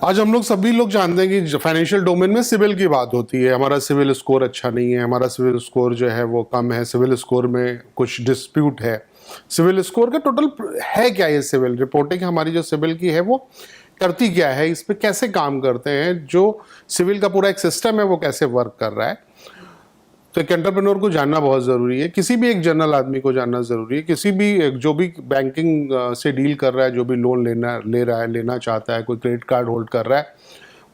आज हम लोग सभी लोग जानते हैं कि फाइनेंशियल डोमेन में सिविल की बात होती है। हमारा सिविल स्कोर अच्छा नहीं है, हमारा सिविल स्कोर जो है वो कम है, सिविल स्कोर में कुछ डिस्प्यूट है। सिविल स्कोर का टोटल है क्या, ये सिविल रिपोर्टिंग हमारी जो सिविल की है वो करती क्या है, इस पे कैसे काम करते हैं, जो सिविल का पूरा एक सिस्टम है वो कैसे वर्क कर रहा है। तो एक एंटरप्रेन्योर को जानना बहुत ज़रूरी है, किसी भी एक जनरल आदमी को जानना ज़रूरी है, किसी भी जो भी बैंकिंग से डील कर रहा है, जो भी लोन ले रहा है, लेना चाहता है, कोई क्रेडिट कार्ड होल्ड कर रहा है,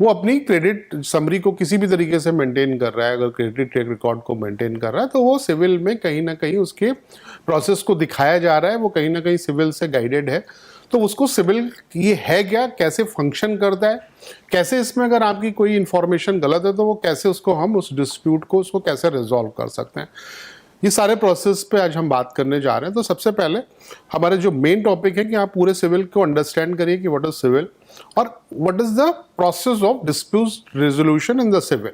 वो अपनी क्रेडिट समरी को किसी भी तरीके से मेंटेन कर रहा है। अगर क्रेडिट ट्रैक रिकॉर्ड को मेंटेन कर रहा है तो वो सिविल में कहीं ना कहीं उसके प्रोसेस को दिखाया जा रहा है, वो कहीं ना कहीं सिविल से गाइडेड है। तो उसको सिविल ये है क्या, कैसे फंक्शन करता है, कैसे इसमें अगर आपकी कोई इंफॉर्मेशन गलत है तो वो कैसे उसको हम उस डिस्प्यूट को उसको कैसे रिजॉल्व कर सकते हैं, ये सारे प्रोसेस पे आज हम बात करने जा रहे हैं। तो सबसे पहले हमारे जो मेन टॉपिक है कि आप पूरे सिविल को अंडरस्टैंड करिए कि व्हाट इज सिविल और what is the process of dispute resolution in the CIBIL.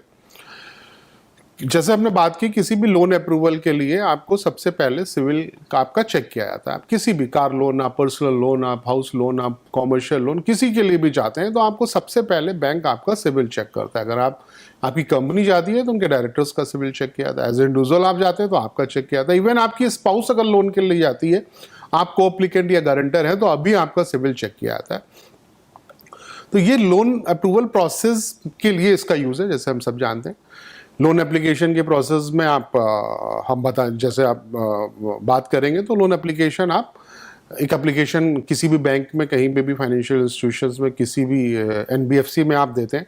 जैसे हमने बात की, किसी भी लोन अप्रूवल के लिए आपको सबसे पहले सिविल का आपका चेक किया जाता है। आप किसी भी कार लोन, आप पर्सनल लोन, आप हाउस लोन, आप कॉमर्शियल लोन, किसी के लिए भी चाहते हैं तो आपको सबसे पहले बैंक आपका सिविल चेक करता है। अगर आपकी कंपनी जाती है तो उनके डायरेक्टर्स का सिविल चेक किया जाता है। एज इंडिविजुअल आप जाते हैं तो आपका चेक किया जाता है। इवन आपकी स्पाउस अगर लोन के लिए जाती है, आप को एप्लीकेंट या गारंटर है, तो अभी आपका सिविल चेक किया जाता है। तो ये लोन अप्रूवल प्रोसेस के लिए इसका यूज है। जैसे हम सब जानते हैं, लोन एप्लीकेशन के प्रोसेस में हम जैसे आप बात करेंगे तो लोन एप्लीकेशन, आप एक एप्लीकेशन किसी भी बैंक में, कहीं पे भी फाइनेंशियल इंस्टीट्यूशंस में, किसी भी एनबीएफसी में आप देते हैं,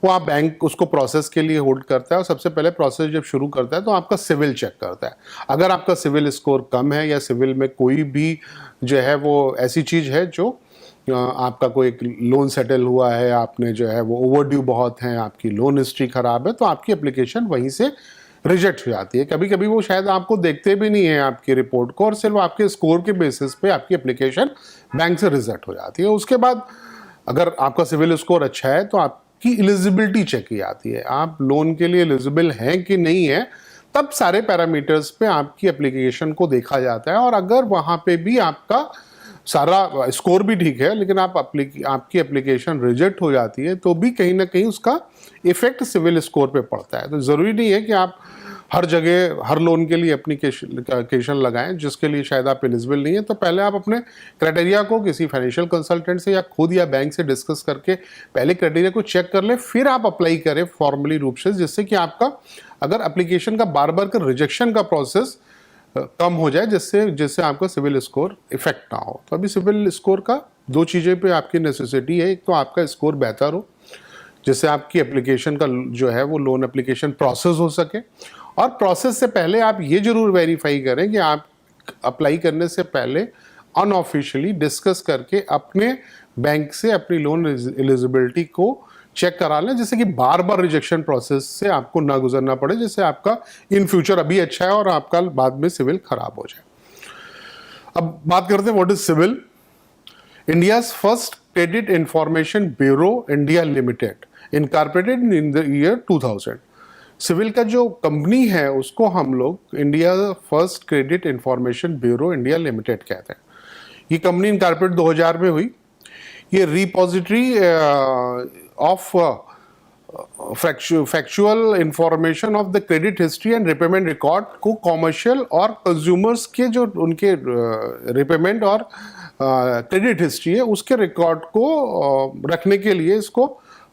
वो आप बैंक उसको प्रोसेस के लिए होल्ड करता है और सबसे पहले प्रोसेस जब शुरू करता है तो आपका सिविल चेक करता है। अगर आपका सिविल स्कोर कम है या सिविल में कोई भी जो है वो ऐसी चीज़ है जो आपका कोई एक लोन सेटल हुआ है, आपने जो है वो ओवरड्यू बहुत है, आपकी लोन हिस्ट्री खराब है, तो आपकी एप्लीकेशन वहीं से रिजेक्ट हो जाती है। कभी कभी वो शायद आपको देखते भी नहीं है आपकी रिपोर्ट को, और सिर्फ आपके स्कोर के बेसिस पे आपकी एप्लीकेशन बैंक से रिजेक्ट हो जाती है। उसके बाद अगर आपका सिविल स्कोर अच्छा है तो आपकी एलिजिबिलिटी चेक की जाती है, आप लोन के लिए एलिजिबल हैं कि नहीं है। तब सारे पैरामीटर्स पे आपकी एप्लीकेशन को देखा जाता है, और अगर वहाँ पे भी आपका सारा स्कोर भी ठीक है लेकिन आपकी एप्लीकेशन रिजेक्ट हो जाती है, तो भी कहीं ना कहीं उसका इफेक्ट सिविल स्कोर पे पड़ता है। तो ज़रूरी नहीं है कि आप हर जगह हर लोन के लिए एप्लीकेशन लगाएं जिसके लिए शायद आप एलिजिबल नहीं है। तो पहले आप अपने क्राइटेरिया को किसी फाइनेंशियल कंसल्टेंट से या खुद या बैंक से डिस्कस करके पहले क्राइटेरिया को चेक कर लें, फिर आप अप्लाई करें फॉर्मली रूप से, जिससे कि आपका अगर एप्लीकेशन का बार बार का रिजेक्शन का प्रोसेस कम हो जाए, जिससे आपका सिविल स्कोर इफेक्ट ना हो। तो अभी सिविल स्कोर का दो चीज़ें पे आपकी नेसेसिटी है। एक तो आपका स्कोर बेहतर हो, जिससे आपकी एप्लीकेशन का जो है वो लोन एप्लीकेशन प्रोसेस हो सके, और प्रोसेस से पहले आप ये जरूर वेरीफाई करें कि आप अप्लाई करने से पहले अनऑफिशियली डिस्कस करके अपने बैंक से अपनी लोन एलिजिबिलिटी को चेक करा लें, जिससे कि बार बार रिजेक्शन प्रोसेस से आपको ना गुजरना पड़े, जिससे आपका इन फ्यूचर अभी अच्छा है और आपका बाद में सिविल खराब हो जाए। अब बात करते हैं what is CIBIL. India's first credit information bureau India limited, incorporated in the year 2000। CIBIL का जो कंपनी है उसको हम लोग India first credit information bureau India limited कहते हैं। ये कंपनी इनकॉर्पोरेट 2000 में हुई। ये repository of factual information of the credit history and repayment record को कॉमर्शियल और कंज्यूमर्स के जो उनके रिपेमेंट और क्रेडिट हिस्ट्री है उसके रिकॉर्ड को रखने के लिए इसको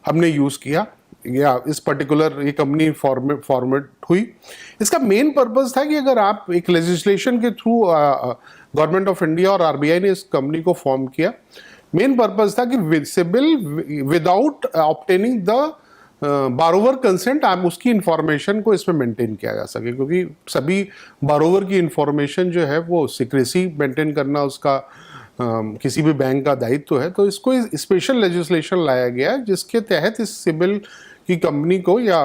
हमने यूज़ किया। या इस पर्टिकुलर ये कंपनी फॉर्मेट हुई। इसका मेन पर्पस था कि अगर आप एक लेजिस्लेशन के थ्रू गवर्नमेंट ऑफ इंडिया और आरबीआई ने इस कंपनी को फॉर्म किया, मेन पर्पस था कि CIBIL without obtaining the borrower consent आप उसकी इंफॉर्मेशन को इसमें मेंटेन किया जा सके, क्योंकि सभी बारोवर की इंफॉर्मेशन जो है वो सीक्रेसी मेंटेन करना उसका किसी भी बैंक का दायित्व है। तो इसको स्पेशल लेजिस्लेशन लाया गया जिसके तहत इस सिविल की कंपनी को या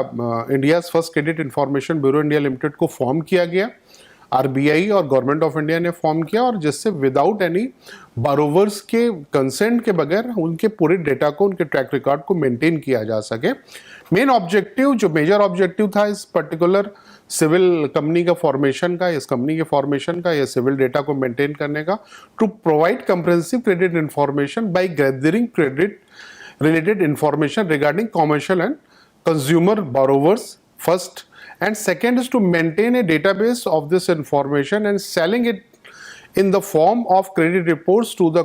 India's first credit information bureau India limited को फॉर्म किया गया। आरबीआई और गवर्नमेंट ऑफ इंडिया ने फॉर्म किया, और जिससे विदाउट एनी बारोवर्स के कंसेंट के बगैर उनके पूरे डेटा को, उनके ट्रैक रिकॉर्ड को मेंटेन किया जा सके। मेन ऑब्जेक्टिव, जो मेजर ऑब्जेक्टिव था इस पर्टिकुलर सिविल कंपनी का फॉर्मेशन का, इस कंपनी के फॉर्मेशन का या सिविल डेटा को मेंटेन करने का, to provide comprehensive credit information by gathering credit related information regarding commercial and consumer borrowers first, and second is to maintain a database of this information and selling it in the form of credit reports to a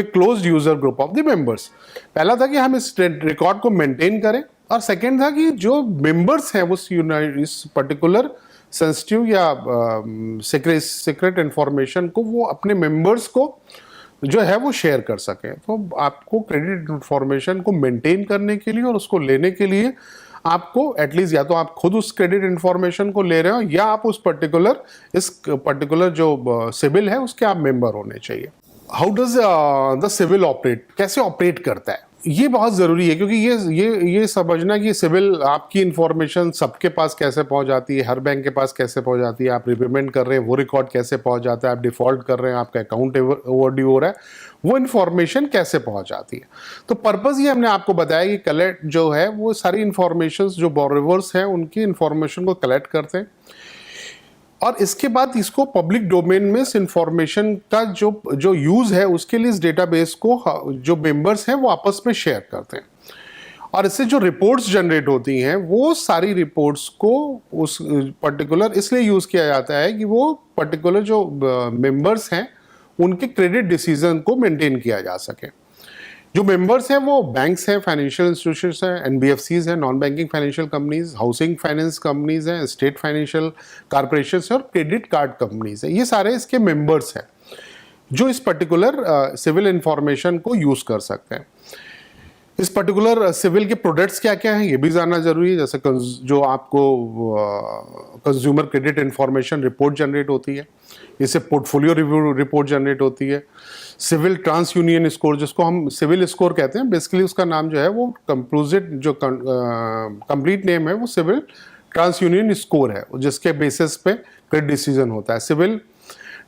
closed user group of the members. पहला था कि हम इस record को maintain करें, और second था कि जो मेंबर्स हैं इस पर्टिकुलर सेंसिटिव या सीक्रेट इंफॉर्मेशन को वो अपने मेंबर्स को जो है वो शेयर कर सकें। तो आपको क्रेडिट इंफॉर्मेशन को मेंटेन करने के लिए और उसको लेने के लिए आपको एटलीस्ट या तो आप खुद उस क्रेडिट इंफॉर्मेशन को ले रहे हो, या आप उस पर्टिकुलर जो सिविल है उसके आप मेंबर होने चाहिए। How does the CIBIL operate, कैसे ऑपरेट करता है, ये बहुत ज़रूरी है, क्योंकि ये समझना कि सिविल आपकी इंफॉर्मेशन सबके पास कैसे पहुंच जाती है, हर बैंक के पास कैसे पहुंच जाती है, आप रिपेमेंट कर रहे हैं वो रिकॉर्ड कैसे पहुंच जाता है, आप डिफ़ॉल्ट कर रहे हैं आपका अकाउंट ओवरड्यू हो रहा है, वो इन्फॉर्मेशन कैसे पहुंच जाती है। तो पर्पज़ ये हमने आपको बताया कि कलेक्ट जो है वो सारी इंफॉर्मेशन जो बोरोवर्स हैं उनकी इंफॉर्मेशन को कलेक्ट करते हैं, और इसके बाद इसको पब्लिक डोमेन में इस इंफॉर्मेशन का जो यूज़ है उसके लिए इस डेटाबेस को जो मेंबर्स हैं वो आपस में शेयर करते हैं, और इससे जो रिपोर्ट्स जनरेट होती हैं वो सारी रिपोर्ट्स को उस पर्टिकुलर इसलिए यूज़ किया जाता है कि वो पर्टिकुलर जो मेंबर्स हैं उनके क्रेडिट डिसीजन को मेंटेन किया जा सके। जो मेंबर्स हैं वो बैंक्स हैं, फाइनेंशियल इंस्टीट्यूशंस हैं, एनबीएफसीज हैं, non banking financial companies, housing finance companies हैं, स्टेट फाइनेंशियल कॉर्पोरेशंस और क्रेडिट कार्ड कंपनीज हैं। ये सारे इसके मेंबर्स हैं जो इस पर्टिकुलर सिविल इंफॉर्मेशन को यूज़ कर सकते हैं। इस पर्टिकुलर सिविल के प्रोडक्ट्स क्या क्या हैं ये भी जानना जरूरी है। जैसे जो आपको consumer credit information report generate होती है, इससे पोर्टफोलियो रिव्यू रिपोर्ट जनरेट होती है, सिविल ट्रांस यूनियन स्कोर जिसको हम सिविल स्कोर कहते हैं, बेसिकली उसका नाम जो है वो कंपोजिट जो कंप्लीट नेम है वो सिविल ट्रांस यूनियन स्कोर है, जिसके बेसिस पे क्रेडिट डिसीजन होता है। CIBIL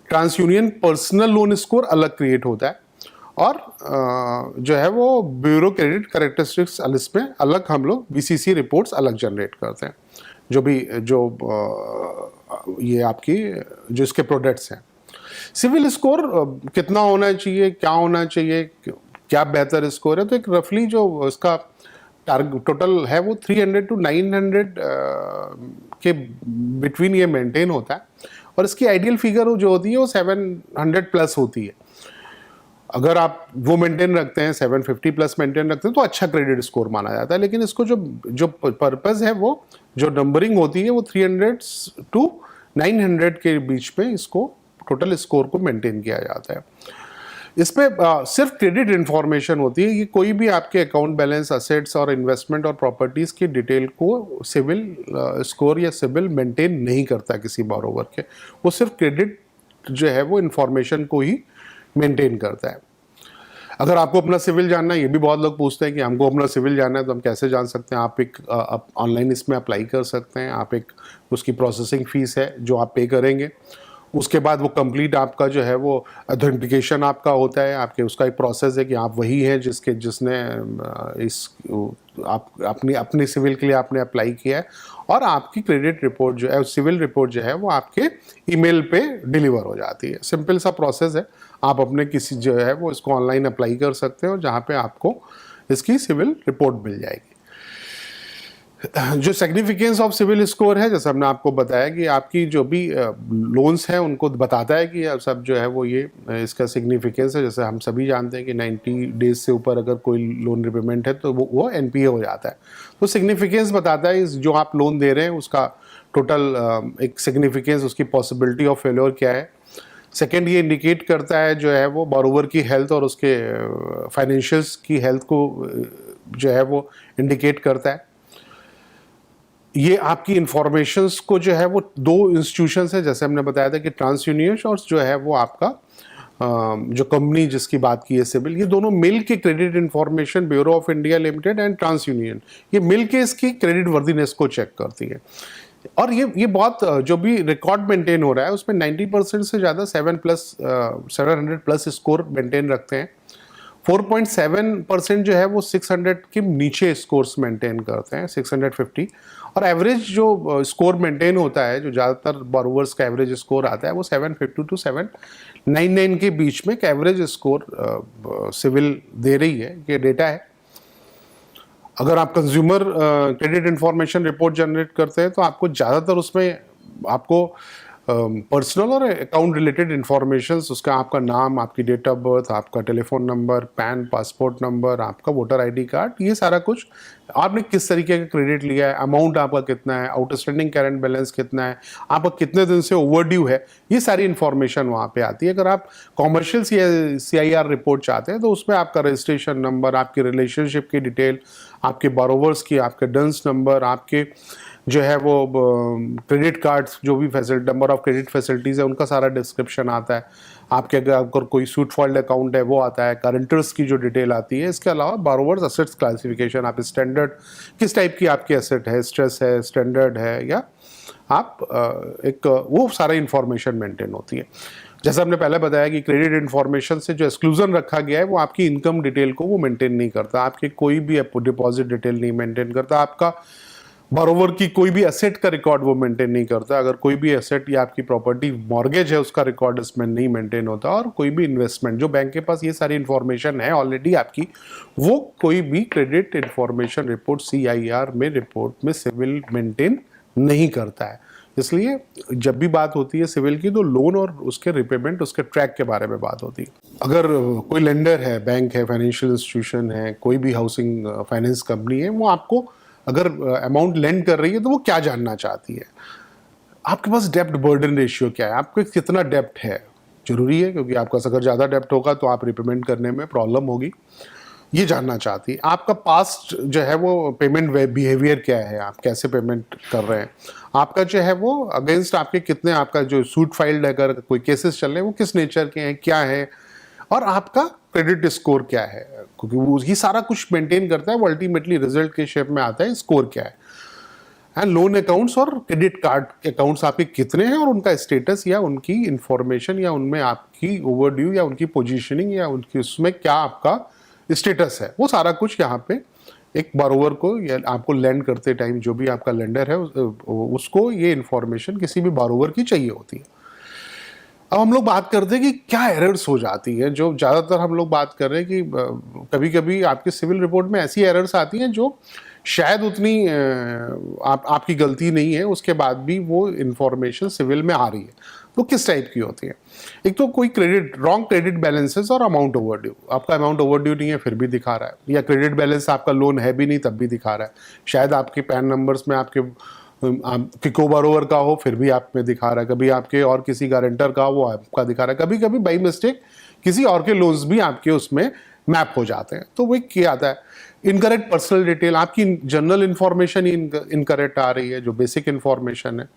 TransUnion personal loan score अलग क्रिएट होता है, और जो है वो ब्यूरो क्रेडिट कैरेक्टरिस्टिक्स इसमें अलग हम लोग बीसीसी रिपोर्ट्स अलग जनरेट करते हैं। ये आपकी जो इसके प्रोडक्ट्स हैं। सिविल स्कोर कितना होना चाहिए, क्या होना चाहिए, क्या बेहतर स्कोर है, तो एक रफली जो इसका टारगेट टोटल है वो 300 to 900 के बिटवीन ये मेंटेन होता है, और इसकी आइडियल फिगर जो होती है वो 700 प्लस होती है। अगर आप वो मेंटेन रखते हैं 750 प्लस मेंटेन रखते हैं तो अच्छा क्रेडिट स्कोर माना जाता है, लेकिन इसको जो पर्पस है वो जो नंबरिंग होती है वो 300 to 900 के बीच में इसको टोटल स्कोर को मेंटेन किया जाता है। इसमें सिर्फ क्रेडिट इंफॉर्मेशन होती है, ये कोई भी आपके अकाउंट बैलेंस, असेट्स और इन्वेस्टमेंट और प्रॉपर्टीज़ की डिटेल को सिविल स्कोर या सिविल मेंटेन नहीं करता किसी बोरोवर के, वो सिर्फ क्रेडिट जो है वो इंफॉर्मेशन को ही मेंटेन करता है। अगर आपको अपना सिविल जानना है, ये भी बहुत लोग पूछते हैं कि हमको अपना सिविल जानना है तो हम कैसे जान सकते हैं। आप एक ऑनलाइन इसमें अप्लाई कर सकते हैं। आप एक उसकी प्रोसेसिंग फ़ीस है जो आप पे करेंगे, उसके बाद वो कंप्लीट आपका जो है वो ऑथेंटिकेशन आपका होता है। आपके उसका एक प्रोसेस है कि आप वही हैं जिसने आप अपनी सिविल के लिए आपने अप्लाई किया है, और आपकी क्रेडिट रिपोर्ट जो है, सिविल रिपोर्ट जो है वो आपके ईमेल पे डिलीवर हो जाती है। सिंपल सा प्रोसेस है। आप अपने किसी जो है वो इसको ऑनलाइन अप्लाई कर सकते हैं, और जहाँ पे आपको इसकी सिविल रिपोर्ट मिल जाएगी। जो सिग्निफिकेंस ऑफ सिविल स्कोर है, जैसे हमने आपको बताया कि आपकी जो भी लोन्स हैं उनको बताता है कि सब जो है वो ये इसका सिग्निफिकेंस है। जैसे हम सभी जानते हैं कि 90 डेज से ऊपर अगर कोई लोन रिपेमेंट है तो वो एनपीए हो जाता है। तो सिग्निफिकेंस बताता है जो आप लोन दे रहे हैं उसका टोटल एक सिग्निफिकेंस, उसकी पॉसिबिलिटी ऑफ फेल्योर क्या है। सेकेंड, ये इंडिकेट करता है जो है वो बोरोवर की हेल्थ और उसके फाइनेंशियल्स की हेल्थ को जो है वो इंडिकेट करता है। ये आपकी इंफॉर्मेशंस को जो है वो दो इंस्टीट्यूशंस है, जैसे हमने बताया था कि ट्रांस यूनियन और जो है वो आपका जो कंपनी जिसकी बात की है सिविल, ये दोनों मिल के credit information bureau of India limited and TransUnion, ये मिल के इसकी क्रेडिट वर्दीनेस को चेक करती है। और ये बहुत जो भी रिकॉर्ड मेंटेन हो रहा है उसमें 90% से ज़्यादा 700 प्लस स्कोर मेंटेन रखते हैं। 4.7% जो है वो 600 के नीचे स्कोर्स मेंटेन करते हैं, 650, और एवरेज जो स्कोर मेंटेन होता है, जो ज़्यादातर बोरोवर्स का एवरेज स्कोर आता है वो 750 टू 799 के बीच में एक एवरेज स्कोर सिविल दे रही है, ये डेटा है। अगर आप consumer credit information report generate करते हैं तो आपको ज़्यादातर उसमें आपको पर्सनल और अकाउंट रिलेटेड इंफॉर्मेशन, उसका आपका नाम, आपकी डेट ऑफ बर्थ, आपका telephone number, pan, passport number, आपका वोटर आईडी कार्ड, ये सारा कुछ, आपने किस तरीके का क्रेडिट लिया है, अमाउंट आपका कितना है, आउटस्टैंडिंग करंट बैलेंस कितना है, आपका कितने दिन से ओवरड्यू है, ये सारी इंफॉर्मेशन वहाँ पे आती है। अगर आप कॉमर्शियल CIR रिपोर्ट चाहते हैं तो उसमें आपका रजिस्ट्रेशन नंबर, आपकी रिलेशनशिप की डिटेल, आपके बोरोवर्स की, आपके डंस नंबर, आपके जो है वो क्रेडिट कार्ड्स, जो भी facility, number of credit facilities है, उनका सारा डिस्क्रिप्शन आता है। आपके अगर कोई सूट फॉल्ड अकाउंट है वो आता है, करंटर्स की जो डिटेल आती है। इसके अलावा बोरोवर्स असेट्स क्लासिफिकेशन, आप स्टैंडर्ड किस टाइप की आपकी एसेट है, स्ट्रेस है, स्टैंडर्ड है, या आप एक वो सारा इंफॉर्मेशन मेंटेन होती है। जैसा हमने पहले बताया कि क्रेडिट इन्फॉर्मेशन से जो एक्सक्लूजन रखा गया है वो आपकी इनकम डिटेल को वो मेंटेन नहीं करता, आपकी कोई भी डिपॉजिट डिटेल नहीं मेंटेन करता, आपका बोरोवर की कोई भी एसेट का रिकॉर्ड वो मेंटेन नहीं करता। अगर कोई भी एसेट या आपकी प्रॉपर्टी मॉर्गेज है उसका रिकॉर्ड इसमें नहीं मेंटेन होता, और कोई भी इन्वेस्टमेंट जो बैंक के पास ये सारी इन्फॉर्मेशन है ऑलरेडी आपकी, वो कोई भी क्रेडिट इन्फॉर्मेशन रिपोर्ट CIR में रिपोर्ट में सिविल मेंटेन नहीं करता है। इसलिए जब भी बात होती है सिविल की तो लोन और उसके रिपेमेंट, उसके ट्रैक के बारे में बात होती है। अगर कोई लेंडर है, बैंक है, फाइनेंशियल इंस्टीट्यूशन है, कोई भी हाउसिंग फाइनेंस कंपनी है, वो आपको अगर अमाउंट लेंड कर रही है तो वो क्या जानना चाहती है, आपके पास डेप्ट बर्डन रेशियो क्या है, आपके कितना डेप्ट है, जरूरी है, क्योंकि आपका अगर ज़्यादा डेप्ट होगा तो आप रिपेमेंट करने में प्रॉब्लम होगी, ये जानना चाहती है। आपका पास्ट जो है वो पेमेंट बिहेवियर क्या है, आप कैसे पेमेंट कर रहे हैं, आपका जो है वो अगेंस्ट आपके कितने, आपका जो सूट फाइल्ड अगर कोई केसेस चल रहे हैं वो किस नेचर के हैं, क्या है, और आपका क्रेडिट स्कोर क्या है, क्योंकि वो ये सारा कुछ मेंटेन करता है। वो अल्टीमेटली रिजल्ट के शेप में आता है स्कोर क्या है। एंड लोन अकाउंट्स और क्रेडिट कार्ड अकाउंट्स आपके कितने हैं और उनका स्टेटस या उनकी इंफॉर्मेशन या उनमें आपकी ओवरड्यू या उनकी पोजीशनिंग या उनकी उसमें क्या आपका स्टेटस है, वो सारा कुछ यहाँ पे एक बोरोवर को या आपको लैंड करते टाइम जो भी आपका लेंडर है उसको ये इंफॉर्मेशन किसी भी बोरोवर की चाहिए होती है। अब हम लोग बात करते हैं कि क्या एरर्स हो जाती हैं, जो ज़्यादातर हम लोग बात कर रहे हैं कि कभी कभी आपके सिविल रिपोर्ट में ऐसी एरर्स आती हैं जो शायद उतनी आपकी गलती नहीं है, उसके बाद भी वो इंफॉर्मेशन सिविल में आ रही है। तो किस टाइप की होती है? एक तो कोई रॉन्ग क्रेडिट बैलेंसेस और अमाउंट ओवरड्यू, आपका अमाउंट ओवरड्यू नहीं है फिर भी दिखा रहा है, या क्रेडिट बैलेंस आपका लोन है भी नहीं तब भी दिखा रहा है, शायद आपके पैन नंबर्स में आपके को बोरोवर का हो फिर भी आप में दिखा रहा है, कभी आपके और किसी गारंटर का वो आपका दिखा रहा है, कभी कभी बाई मिस्टेक किसी और के लोन्स भी आपके उसमें मैप हो जाते हैं। तो वो क्या आता है, इनकरेक्ट पर्सनल डिटेल, आपकी जनरल इंफॉर्मेशन इनकरेक्ट आ रही है जो बेसिक इंफॉर्मेशन है,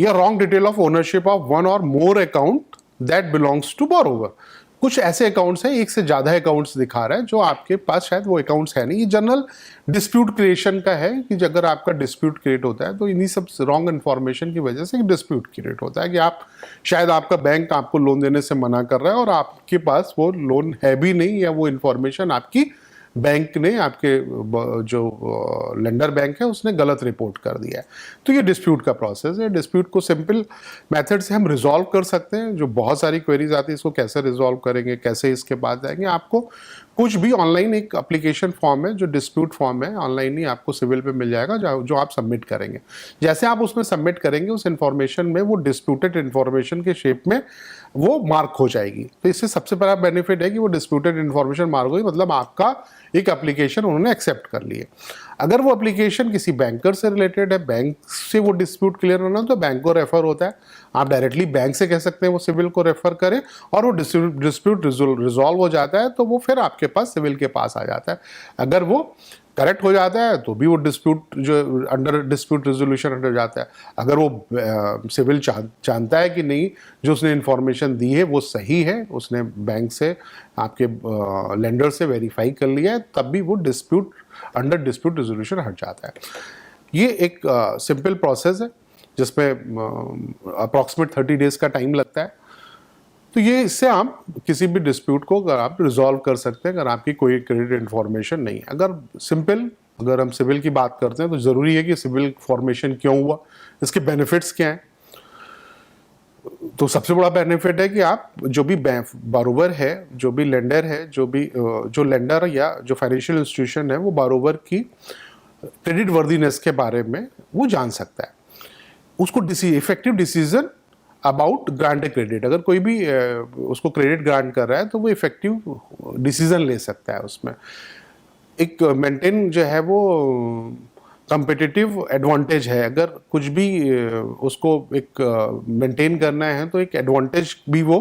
या wrong detail of ownership of one और more account that belongs to borrower. कुछ ऐसे अकाउंट्स हैं, एक से ज़्यादा अकाउंट्स दिखा रहा है जो आपके पास शायद वो अकाउंट्स है नहीं। ये जनरल डिस्प्यूट क्रिएशन का है कि अगर आपका डिस्प्यूट क्रिएट होता है तो इन्हीं सब रॉन्ग इन्फॉर्मेशन की वजह से डिस्प्यूट क्रिएट होता है कि आप शायद आपका बैंक आपको लोन देने से मना कर रहा है और आपके पास वो लोन है भी नहीं, या वो इन्फॉर्मेशन आपकी बैंक ने, आपके जो लेंडर बैंक है उसने गलत रिपोर्ट कर दिया है। तो ये डिस्प्यूट का प्रोसेस है। डिस्प्यूट को सिंपल मेथड से हम रिजॉल्व कर सकते हैं। जो बहुत सारी क्वेरीज आती है इसको कैसे रिजॉल्व करेंगे, कैसे इसके बाद जाएंगे, आपको कुछ भी ऑनलाइन एक एप्लीकेशन फॉर्म है जो डिस्प्यूट फॉर्म है, ऑनलाइन ही आपको सिविल पे मिल जाएगा जो आप सबमिट करेंगे। जैसे आप उसमें सबमिट करेंगे उस इन्फॉर्मेशन में वो डिस्प्यूटेड इन्फॉर्मेशन के शेप में वो मार्क हो जाएगी। तो इससे सबसे बड़ा बेनिफिट है कि वो डिस्प्यूटेड इन्फॉर्मेशन मार्क हुई, मतलब आपका एक एप्लीकेशन उन्होंने एक्सेप्ट कर ली है। अगर वो एप्लीकेशन किसी बैंकर से रिलेटेड है, बैंक से वो डिस्प्यूट क्लियर होना, तो बैंक को रेफर होता है। आप डायरेक्टली बैंक से कह सकते हैं वो सिविल को रेफर करें और वो डिस्प्यूट रिजॉल्व हो जाता है, तो वो फिर आपके पास सिविल के पास आ जाता है। अगर वो करेक्ट हो जाता है तो भी वो डिस्प्यूट जो अंडर डिस्प्यूट रेजोल्यूशन अंडर जाता है। अगर वो सिविल जानता है कि नहीं जो उसने इन्फॉर्मेशन दी है वो सही है, उसने बैंक से आपके लेंडर से वेरीफाई कर लिया है, तब भी वो डिस्प्यूट अंडर डिस्प्यूट रेजोल्यूशन हट जाता है। ये एक सिंपल प्रोसेस है जिसमें अप्रॉक्सीमेट 30 डेज का टाइम लगता है। तो ये इससे आप किसी भी डिस्प्यूट को अगर आप रिजॉल्व कर सकते हैं अगर आपकी कोई क्रेडिट इन्फॉर्मेशन नहीं है। अगर सिंपल अगर हम सिविल की बात करते हैं तो ज़रूरी है कि सिविल फॉर्मेशन क्यों हुआ, इसके बेनिफिट्स क्या हैं। तो सबसे बड़ा बेनिफिट है कि आप जो भी बारोवर है, जो भी लेंडर है, जो लेंडर या जो फाइनेंशियल इंस्टीट्यूशन है, वो बारोवर की क्रेडिट वर्दीनेस के बारे में वो जान सकता है, उसको effective decision about grant credit. अगर कोई भी उसको क्रेडिट ग्रांट कर रहा है तो वो इफेक्टिव डिसीजन ले सकता है। उसमें एक मेंटेन जो है वो कंपिटिटिव एडवांटेज है। अगर कुछ भी उसको एक मेंटेन करना है तो एक एडवांटेज भी वो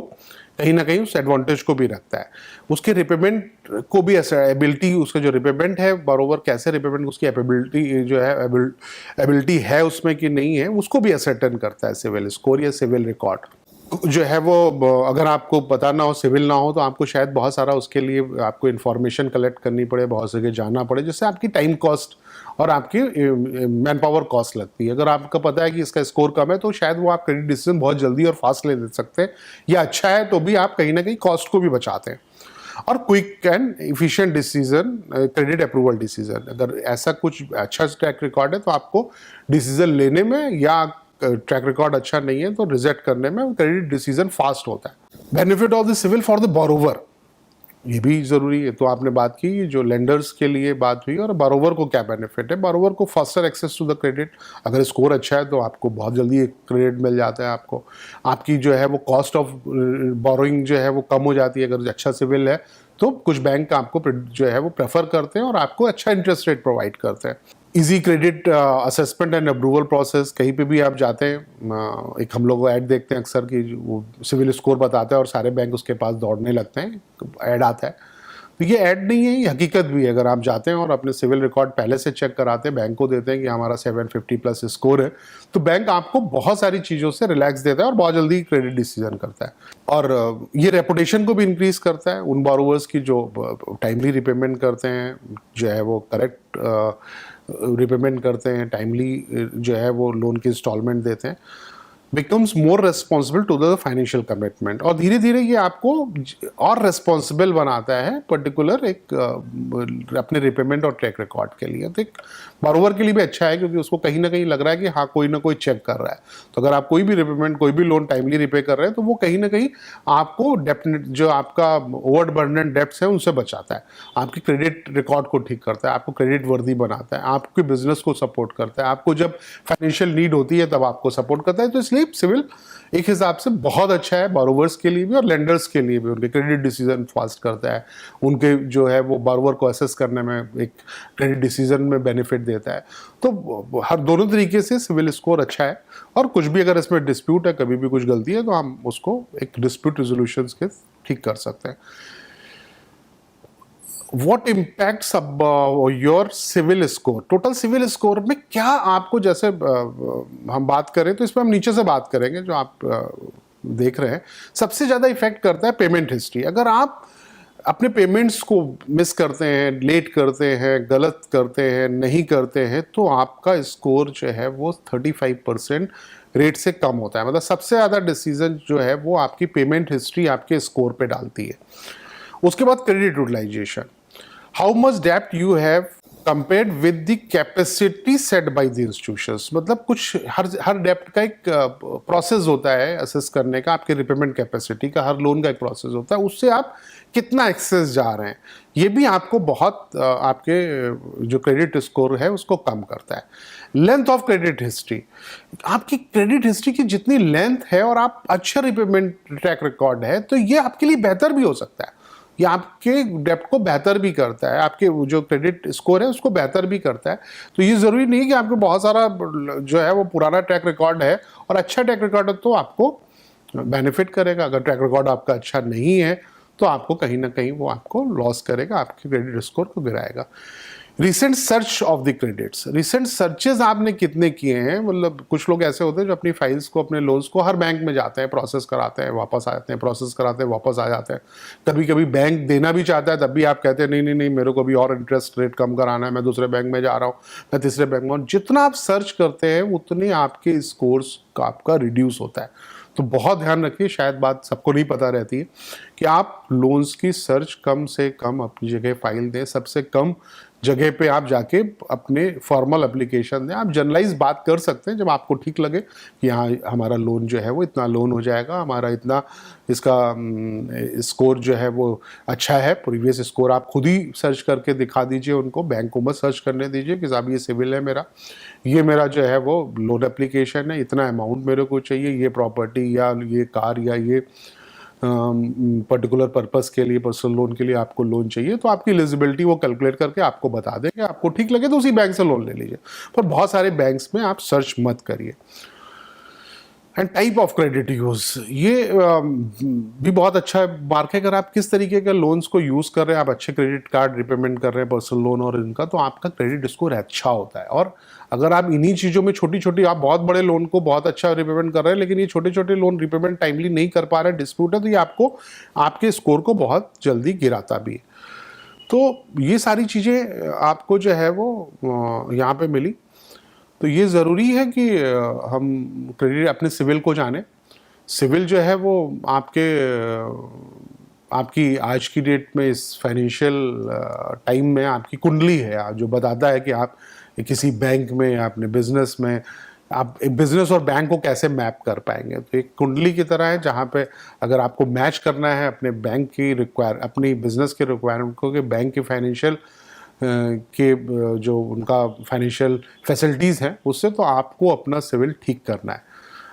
कहीं ना कहीं उस एडवांटेज को भी रखता है। उसके रिपेमेंट को भी एबिलिटी, उसका जो रिपेमेंट है बरोबर कैसे रिपेमेंट, उसकी एबिलिटी जो है एबिलिटी है उसमें कि नहीं है, उसको भी असर्टेन करता है सिविल स्कोर या सिविल रिकॉर्ड जो है वो। अगर आपको पता ना हो, सिविल ना हो, तो आपको शायद बहुत सारा उसके लिए आपको इन्फॉर्मेशन कलेक्ट करनी पड़े, बहुत जगह जाना पड़े, जिससे आपकी टाइम कॉस्ट और आपकी मैन पावर कॉस्ट लगती है। अगर आपको पता है कि इसका स्कोर कम है तो शायद वो आप क्रेडिट डिसीजन बहुत जल्दी और फास्ट ले सकते हैं, या अच्छा है तो भी आप कहीं ना कहीं कॉस्ट को भी बचाते हैं। और quick and efficient decision, credit approval decision, अगर ऐसा कुछ अच्छा ट्रैक रिकॉर्ड है तो आपको डिसीजन लेने में, या ट्रैक रिकॉर्ड अच्छा नहीं है तो रिजेक्ट करने में क्रेडिट डिसीजन फास्ट होता है। Benefit of the CIBIL for the borrower, ये भी जरूरी है। तो आपने बात की जो लेंडर्स के लिए बात हुई, और बोरोवर को क्या बेनिफिट है। बोरोवर को faster access to the credit, अगर स्कोर अच्छा है तो आपको बहुत जल्दी क्रेडिट मिल जाता है। आपको आपकी जो है वो कॉस्ट ऑफ बोरोइंग जो है वो कम हो जाती है। अगर अच्छा सिविल है तो कुछ बैंक आपको जो है वो प्रेफर करते हैं और आपको अच्छा इंटरेस्ट रेट प्रोवाइड करते हैं। Easy credit assessment and approval process, कहीं पे भी आप जाते हैं, एक हम लोग ऐड देखते हैं अक्सर कि वो सिविल स्कोर बताता है और सारे बैंक उसके पास दौड़ने लगते हैं, ऐड आता है। तो ये ऐड नहीं है, ये हकीकत भी है। अगर आप जाते हैं और अपने सिविल रिकॉर्ड पहले से चेक कराते हैं, बैंक को देते हैं कि हमारा 750 प्लस स्कोर है, तो बैंक आपको बहुत सारी चीज़ों से रिलैक्स देता है और बहुत जल्दी क्रेडिट डिसीजन करता है। और ये रेपुटेशन को भी इंक्रीज करता है उन बोरोवर्स की जो टाइमली रिपेमेंट करते हैं, जो है वो करेक्ट रिपेमेंट करते हैं, टाइमली जो है वो लोन की इंस्टॉलमेंट देते हैं, becomes more responsible to the financial commitment. और धीरे धीरे ये आपको और रेस्पॉन्सिबल बनाता है पर्टिकुलर एक अपने रिपेमेंट और ट्रैक रिकॉर्ड के लिए। तो एक बोरोवर के लिए भी अच्छा है, क्योंकि उसको कहीं ना कहीं लग रहा है कि हाँ कोई ना कोई चेक कर रहा है। तो अगर आप कोई भी रिपेमेंट, कोई भी लोन टाइमली रिपे कर रहे हैं, तो वो कहीं ना कहीं आपको डेप्ट, जो आपका ओवरबर्डन डेप्ट्स है उनसे बचाता है, आपकी क्रेडिट रिकॉर्ड को ठीक करता है, आपको क्रेडिट वर्दी बनाता है, आपके बिजनेस को सपोर्ट करता है, आपको जब फाइनेंशियल नीड होती है तब आपको सपोर्ट करता है। तो इसलिए सिविल एक हिसाब से बहुत अच्छा है बोरोवर्स के लिए भी और लेंडर्स के लिए भी। उनके क्रेडिट डिसीजन फास्ट करता है, उनके जो है वो बोरोवर को असेस करने में, एक क्रेडिट डिसीजन में बेनिफिट देता है। तो हर दोनों तरीके से सिविल स्कोर अच्छा है। और कुछ भी अगर इसमें डिस्प्यूट है, कभी भी कुछ गलती है, तो हम उसको एक डिस्प्यूट रेजोल्यूशन के ठीक कर सकते हैं। What impacts your CIBIL score? Total CIBIL score में क्या आपको, जैसे हम बात करें तो इसमें हम नीचे से बात करेंगे, जो आप देख रहे हैं, सबसे ज़्यादा इफेक्ट करता है पेमेंट हिस्ट्री। अगर आप अपने पेमेंट्स को मिस करते हैं, लेट करते हैं, गलत करते हैं, नहीं करते हैं, तो आपका स्कोर जो है वो 35% रेट से कम होता है। मतलब सबसे ज़्यादा डिसीजन जो है वो आपकी पेमेंट हिस्ट्री आपके स्कोर पे डालती है। उसके बाद क्रेडिट यूटिलाइजेशन, हाउ मच डेप्ट you have compared with the capacity set by the institutions. मतलब कुछ हर डेप्ट का एक प्रोसेस होता है असेस करने का, आपके रिपेमेंट कैपेसिटी का, हर लोन का एक प्रोसेस होता है, उससे आप कितना एक्सेस जा रहे हैं, ये भी आपको बहुत आपके जो क्रेडिट स्कोर है उसको कम करता है। लेंथ ऑफ क्रेडिट हिस्ट्री, आपकी क्रेडिट हिस्ट्री की जितनी लेंथ है और आप अच्छा रिपेमेंट ट्रैक रिकॉर्ड है, तो ये आपके लिए बेहतर भी हो सकता है, ये आपके डेप्ट को बेहतर भी करता है, आपके जो क्रेडिट स्कोर है उसको बेहतर भी करता है। तो ये ज़रूरी नहीं कि आपको बहुत सारा जो है वो पुराना ट्रैक रिकॉर्ड है और अच्छा ट्रैक रिकॉर्ड है तो आपको बेनिफिट करेगा। अगर ट्रैक रिकॉर्ड आपका अच्छा नहीं है तो आपको कहीं ना कहीं वो आपको लॉस करेगा, आपके क्रेडिट स्कोर को गिराएगा। Recent search of the credits, recent searches आपने कितने किए हैं। मतलब कुछ लोग ऐसे होते हैं जो अपनी फाइल्स को, अपने लोन्स को हर बैंक में जाते हैं, प्रोसेस कराते हैं, वापस आ जाते हैं, प्रोसेस कराते हैं, वापस आ जाते हैं। कभी कभी बैंक देना भी चाहता है, तब भी आप कहते हैं नहीं नहीं नहीं, मेरे को भी और इंटरेस्ट रेट कम कराना है, मैं दूसरे बैंक में जा रहा हूँ, मैं तीसरे बैंक में। जितना आप सर्च करते हैं उतने आपके स्कोर्स का आपका रिड्यूस होता है। तो बहुत ध्यान रखिए, शायद बात सबको नहीं पता रहती है कि आप लोन्स की सर्च कम से कम अपनी जगह फाइल दें। सबसे कम जगह पे आप जाके अपने फॉर्मल एप्लीकेशन दें। आप जनरलाइज बात कर सकते हैं जब आपको ठीक लगे कि हाँ हमारा लोन जो है वो इतना लोन हो जाएगा, हमारा इतना इसका स्कोर जो है वो अच्छा है। प्रीवियस स्कोर आप खुद ही सर्च करके दिखा दीजिए उनको, बैंक को मत सर्च करने दीजिए कि साहब ये सिविल है मेरा, ये मेरा जो है वो लोन एप्लीकेशन है, इतना अमाउंट मेरे को चाहिए, ये प्रॉपर्टी या ये कार या ये पर्टिकुलर पर्पस के लिए, पर्सनल लोन के लिए आपको लोन चाहिए, तो आपकी एलिजिबिलिटी वो कैलकुलेट करके आपको बता देंगे। आपको ठीक लगे तो उसी बैंक से लोन ले लीजिए, पर बहुत सारे बैंक्स में आप सर्च मत करिए। And type of credit use, ये भी बहुत अच्छा मार्क है। अगर आप किस तरीके के लोन्स को यूज कर रहे हैं, आप अच्छे क्रेडिट कार्ड रिपेमेंट कर रहे हैं, पर्सनल लोन और इनका, तो आपका क्रेडिट स्कोर अच्छा होता है। और अगर आप इन्हीं चीज़ों में छोटी छोटी, आप बहुत बड़े लोन को बहुत अच्छा रिपेमेंट कर रहे हैं लेकिन ये छोटे छोटे लोन रिपेमेंट टाइमली नहीं कर पा रहे, डिस्प्यूट है, तो ये आपको आपके स्कोर को बहुत जल्दी गिराता भी है। तो ये सारी चीज़ें आपको जो है वो यहाँ पे मिली। तो ये ज़रूरी है कि हम क्रेडिट अपने सिविल को जानें। सिविल जो है वो आपकी आज की डेट में इस फाइनेंशियल टाइम में आपकी कुंडली है, जो बताता है कि आप किसी बैंक में या अपने बिजनेस में आप एक बिजनेस और बैंक को कैसे मैप कर पाएंगे। तो एक कुंडली की तरह है जहाँ पे अगर आपको मैच करना है अपने बैंक की अपनी बिजनेस के रिक्वायरमेंट को, कि बैंक की फाइनेंशियल के जो उनका फाइनेंशियल फैसिलिटीज़ हैं उससे, तो आपको अपना सिविल ठीक करना है।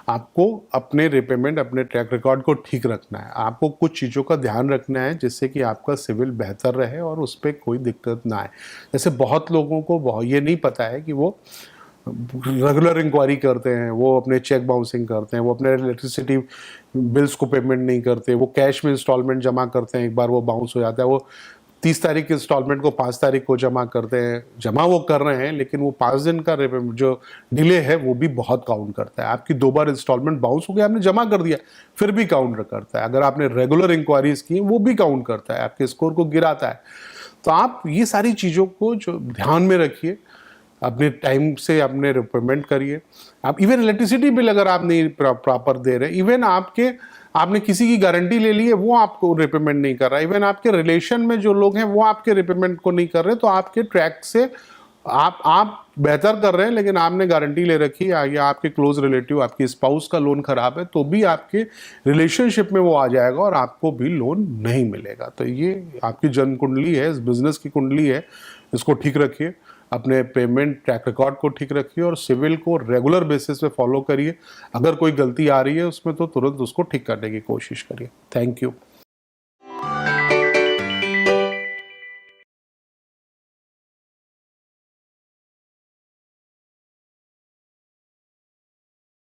आपको अपने रिपेमेंट, अपने ट्रैक रिकॉर्ड को ठीक रखना है। आपको कुछ चीज़ों का ध्यान रखना है जिससे कि आपका सिविल बेहतर रहे और उस पर कोई दिक्कत ना आए। जैसे बहुत लोगों को ये नहीं पता है कि वो रेगुलर इंक्वायरी करते हैं, वो अपने चेक बाउंसिंग करते हैं, वो अपने इलेक्ट्रिसिटी बिल्स को पेमेंट नहीं करते, वो कैश में इंस्टॉलमेंट जमा करते हैं, एक बार वो बाउंस हो जाता है, वो 30 तारीख के इंस्टॉलमेंट को 5 तारीख को जमा करते हैं। जमा वो कर रहे हैं लेकिन वो 5 दिन का जो डिले है वो भी बहुत काउंट करता है। आपकी 2 बार इंस्टॉलमेंट बाउंस हो गया, आपने जमा कर दिया, फिर भी काउंट करता है। अगर आपने रेगुलर इंक्वायरीज की वो भी काउंट करता है, आपके स्कोर को गिराता है। तो आप ये सारी चीज़ों को जो ध्यान में रखिए, अपने टाइम से अपने रिपेमेंट करिए। आप इवन इलेक्ट्रिसिटी बिल अगर आप नहीं प्रॉपर दे रहे, इवन आपने किसी की गारंटी ले ली है वो आपको रिपेमेंट नहीं कर रहा, इवन आपके रिलेशन में जो लोग हैं वो आपके रिपेमेंट को नहीं कर रहे, तो आपके ट्रैक से आप बेहतर कर रहे हैं लेकिन आपने गारंटी ले रखी है, या आपके क्लोज रिलेटिव, आपकी स्पाउस का लोन खराब है, तो भी आपके रिलेशनशिप में वो आ जाएगा और आपको भी लोन नहीं मिलेगा। तो ये आपकी जन कुंडली है, इस बिजनेस की कुंडली है, इसको ठीक रखिए, अपने पेमेंट ट्रैक रिकॉर्ड को ठीक रखिए और सिविल को रेगुलर बेसिस पे फॉलो करिए। अगर कोई गलती आ रही है उसमें तो तुरंत उसको ठीक करने की कोशिश करिए। Thank you.